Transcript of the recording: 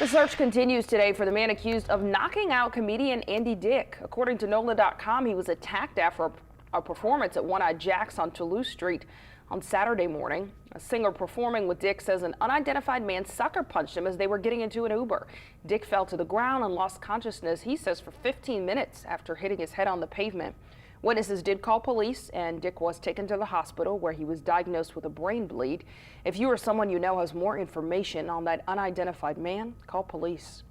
The search continues today for the man accused of knocking out comedian Andy Dick. According to NOLA.com, he was attacked after a performance at One-Eyed Jack's on Toulouse Street on Saturday morning. A singer performing with Dick says an unidentified man sucker punched him as they were getting into an Uber. Dick fell to the ground and lost consciousness, he says, for 15 minutes after hitting his head on the pavement. Witnesses did call police, and Dick was taken to the hospital where he was diagnosed with a brain bleed. If you or someone you know has more information on that unidentified man, call police.